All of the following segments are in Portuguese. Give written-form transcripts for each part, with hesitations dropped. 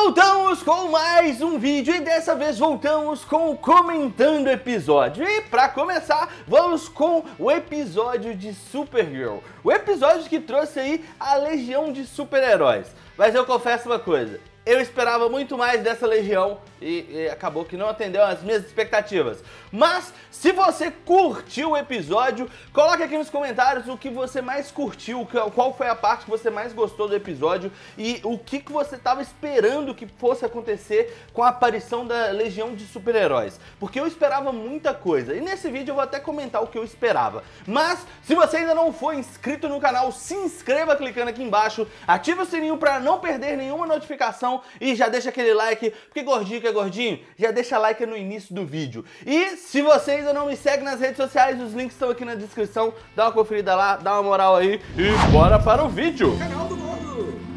voltamos com mais um vídeo e dessa vez voltamos com o comentando episódio. E pra começar, vamos com o episódio de Supergirl. O episódio que trouxe aí a legião de super-heróis. Mas eu confesso uma coisa, eu esperava muito mais dessa legião e acabou que não atendeu às minhas expectativas. Mas se você curtiu o episódio, coloque aqui nos comentários o que você mais curtiu, qual foi a parte que você mais gostou do episódio e o que você estava esperando que fosse acontecer com a aparição da legião de super-heróis. Porque eu esperava muita coisa e nesse vídeo eu vou até comentar o que eu esperava. Mas se você ainda não for inscrito no canal, se inscreva clicando aqui embaixo, ative o sininho para não perder nenhuma notificação e já deixa aquele like, porque gordinho que é gordinho, já deixa like no início do vídeo. E se você ainda não me segue nas redes sociais, os links estão aqui na descrição, dá uma conferida lá, dá uma moral aí e bora para o vídeo! Canal do Gordo!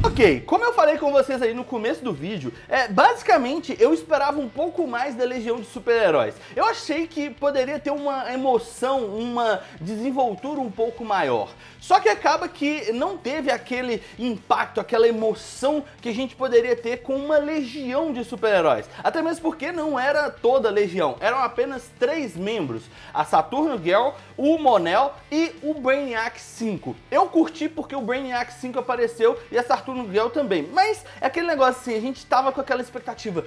Ok, como eu falei com vocês aí no começo do vídeo, basicamente eu esperava um pouco mais da legião de super-heróis. Eu achei que poderia ter uma emoção, uma desenvoltura um pouco maior. Só que acaba que não teve aquele impacto, aquela emoção que a gente poderia ter com uma legião de super-heróis. Até mesmo porque não era toda a legião, eram apenas 3 membros. A Saturno Girl, o Mon-El e o Brainiac 5. Eu curti porque o Brainiac 5 apareceu e a Saturno Girl também. Mas é aquele negócio assim, a gente tava com aquela expectativa.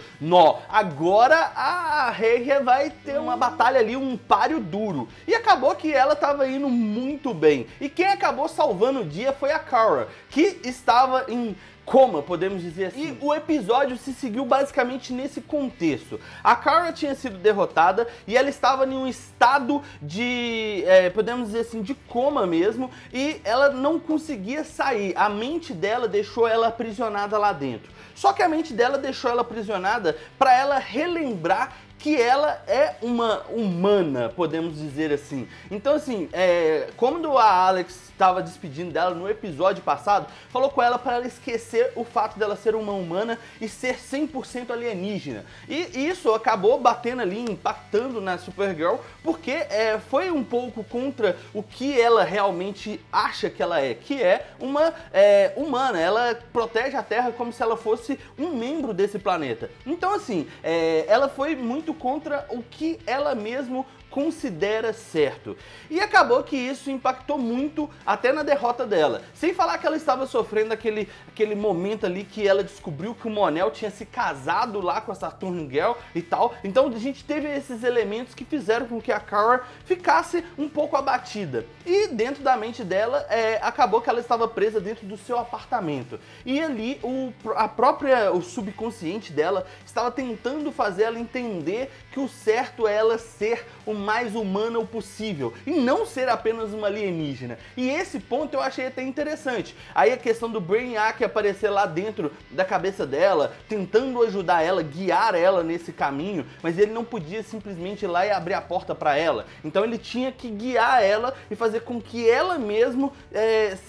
Agora a Regia vai ter uma batalha ali, um páreo duro. E acabou que ela tava indo muito bem. E quem acabou salvando o dia foi a Kara, que estava em coma, podemos dizer assim. E o episódio se seguiu basicamente nesse contexto. A Kara tinha sido derrotada e ela estava em um estado de, podemos dizer assim, de coma mesmo, e ela não conseguia sair. A mente dela deixou ela aprisionada lá dentro. Só que a mente dela deixou ela aprisionada para ela relembrar que ela é uma humana, podemos dizer assim. Então assim, quando a Alex estava despedindo dela no episódio passado, falou com ela para ela esquecer o fato dela ser uma humana e ser 100% alienígena. E isso acabou batendo ali, impactando na Supergirl, porque foi um pouco contra o que ela realmente acha que ela é, que é uma humana. Ela protege a Terra como se ela fosse um membro desse planeta. Então assim, ela foi muito contra o que ela mesmo considera certo. E acabou que isso impactou muito até na derrota dela. Sem falar que ela estava sofrendo aquele momento ali que ela descobriu que o Mon-El tinha se casado lá com a Saturno Girl e tal. Então a gente teve esses elementos que fizeram com que a Kara ficasse um pouco abatida. E dentro da mente dela, acabou que ela estava presa dentro do seu apartamento. E ali o subconsciente dela estava tentando fazer ela entender que o certo é ela ser o mais humana possível e não ser apenas uma alienígena. E esse ponto eu achei até interessante. Aí a questão do Brainiac aparecer lá dentro da cabeça dela, tentando ajudar ela, guiar ela nesse caminho, mas ele não podia simplesmente ir lá e abrir a porta para ela. Então ele tinha que guiar ela e fazer com que ela mesmo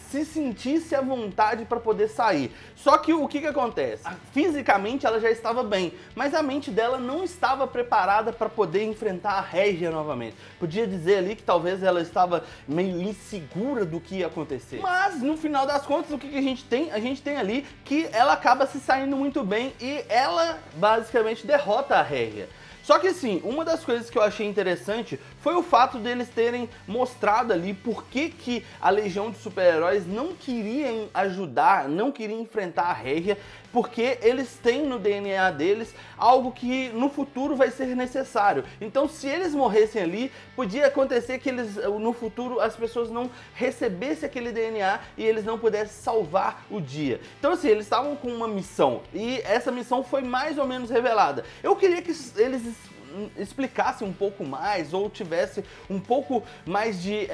se sentisse à vontade para poder sair. Só que o que acontece? Fisicamente ela já estava bem, mas a mente dela não estava preparada para poder enfrentar a Regia novamente. Podia dizer ali que talvez ela estava meio insegura do que ia acontecer. Mas no final das contas, o que a gente tem? A gente tem ali que ela acaba se saindo muito bem e ela basicamente derrota a Regia. Só que assim, uma das coisas que eu achei interessante foi o fato deles terem mostrado ali por que a legião de super-heróis não queriam ajudar, não queriam enfrentar a Regia, porque eles têm no DNA deles algo que no futuro vai ser necessário. Então se eles morressem ali, podia acontecer que no futuro as pessoas não recebessem aquele DNA e eles não pudessem salvar o dia. Então assim, eles estavam com uma missão e essa missão foi mais ou menos revelada. Eu queria que eles explicasse um pouco mais ou tivesse um pouco mais de,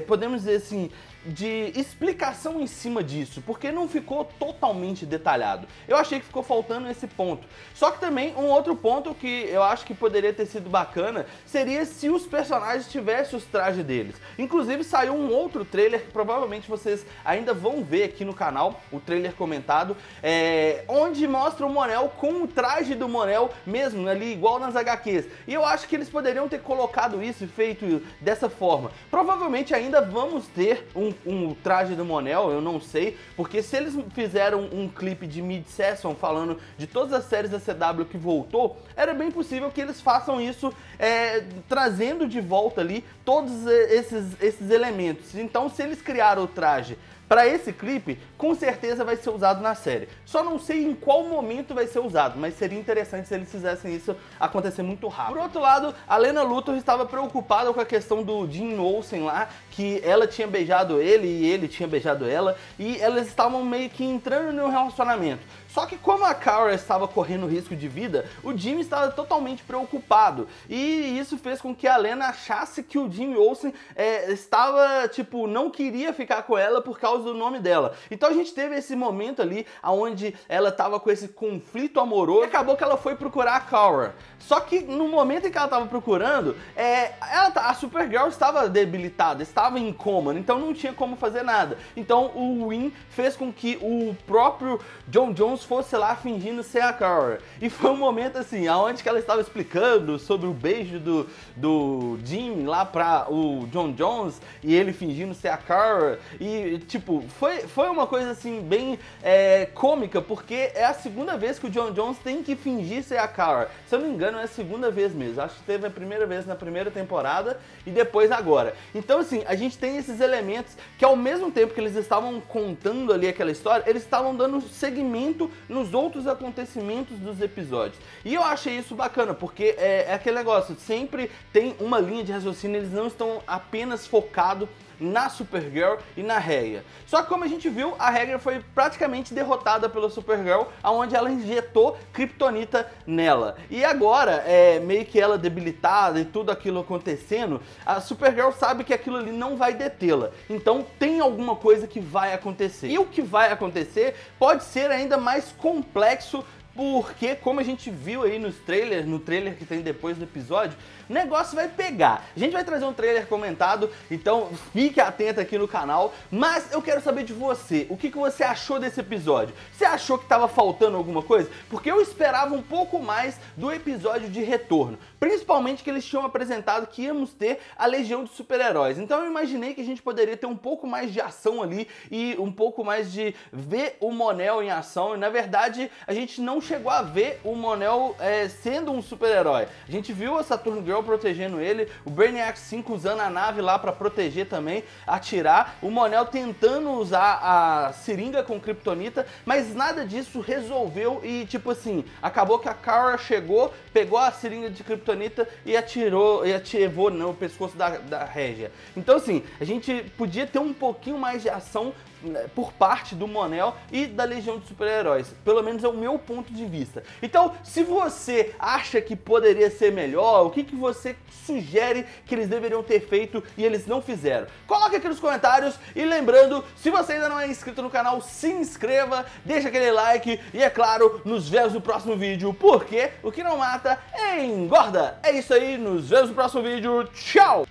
podemos dizer assim, de explicação em cima disso, porque não ficou totalmente detalhado. Eu achei que ficou faltando esse ponto. Só que também um outro ponto que eu acho que poderia ter sido bacana seria se os personagens tivessem os trajes deles. Inclusive saiu um outro trailer que provavelmente vocês ainda vão ver aqui no canal, o trailer comentado, onde mostra o Mon-El com o traje do Mon-El mesmo, ali igual nas HQs. E eu acho que eles poderiam ter colocado isso e feito dessa forma. Provavelmente ainda vamos ter um um traje do Mon-El, eu não sei, porque se eles fizeram um clipe de mid-session falando de todas as séries da CW que voltou, era bem possível que eles façam isso trazendo de volta ali todos esses elementos. Então, se eles criaram o traje para esse clipe, com certeza vai ser usado na série. Só não sei em qual momento vai ser usado, mas seria interessante se eles fizessem isso acontecer muito rápido. Por outro lado, a Lena Luthor estava preocupada com a questão do Jim Olsen lá, que ela tinha beijado ele e ele tinha beijado ela, e elas estavam meio que entrando no relacionamento. Só que como a Kara estava correndo risco de vida, o Jimmy estava totalmente preocupado. E isso fez com que a Lena achasse que o Jimmy Olsen estava, tipo, não queria ficar com ela por causa do nome dela. Então a gente teve esse momento ali, onde ela estava com esse conflito amoroso, e acabou que ela foi procurar a Kara. Só que no momento em que ela estava procurando, a Supergirl estava debilitada, estava em coma, então não tinha como fazer nada. Então o Winn fez com que o próprio John Jones fosse lá fingindo ser a Kara. E foi um momento assim, onde que ela estava explicando sobre o beijo do Jim lá pra o John Jones, e ele fingindo ser a Kara. E tipo, foi uma coisa assim bem cômica, porque é a segunda vez que o John Jones tem que fingir ser a Kara. Se eu não me engano, é a segunda vez mesmo. Acho que teve a primeira vez na primeira temporada e depois agora. Então assim, a gente tem esses elementos que ao mesmo tempo que eles estavam contando ali aquela história, eles estavam dando segmento nos outros acontecimentos dos episódios. E eu achei isso bacana, porque é aquele negócio, sempre tem uma linha de raciocínio, eles não estão apenas focados na Supergirl e na Rhea. Só que como a gente viu, a Rhea foi praticamente derrotada pela Supergirl, onde ela injetou Kryptonita nela. E agora, meio que ela debilitada e tudo aquilo acontecendo, a Supergirl sabe que aquilo ali não vai detê-la. Então tem alguma coisa que vai acontecer. E o que vai acontecer pode ser ainda mais complexo, porque, como a gente viu aí no trailer que tem depois do episódio, o negócio vai pegar. A gente vai trazer um trailer comentado, então fique atento aqui no canal. Mas eu quero saber de você, o que você achou desse episódio? Você achou que estava faltando alguma coisa? Porque eu esperava um pouco mais do episódio de retorno. Principalmente que eles tinham apresentado que íamos ter a Legião de Super-Heróis. Então eu imaginei que a gente poderia ter um pouco mais de ação ali e um pouco mais de ver o Mon-El em ação. E na verdade, a gente não chegou a ver o Mon-El sendo um super-herói. A gente viu a Saturn Girl protegendo ele, o Brainiac 5 usando a nave lá pra proteger também, atirar, o Mon-El tentando usar a seringa com Kryptonita, mas nada disso resolveu e tipo assim, acabou que a Kara chegou, pegou a seringa de Kryptonita e ativou no pescoço da Régia. Então assim, a gente podia ter um pouquinho mais de ação por parte do Mon-El e da Legião de Super-Heróis. Pelo menos é o meu ponto de vista. Então, se você acha que poderia ser melhor, o que você sugere que eles deveriam ter feito e eles não fizeram? Coloque aqui nos comentários e lembrando, se você ainda não é inscrito no canal, se inscreva, deixa aquele like e, é claro, nos vemos no próximo vídeo, porque o que não mata engorda. É isso aí, nos vemos no próximo vídeo. Tchau!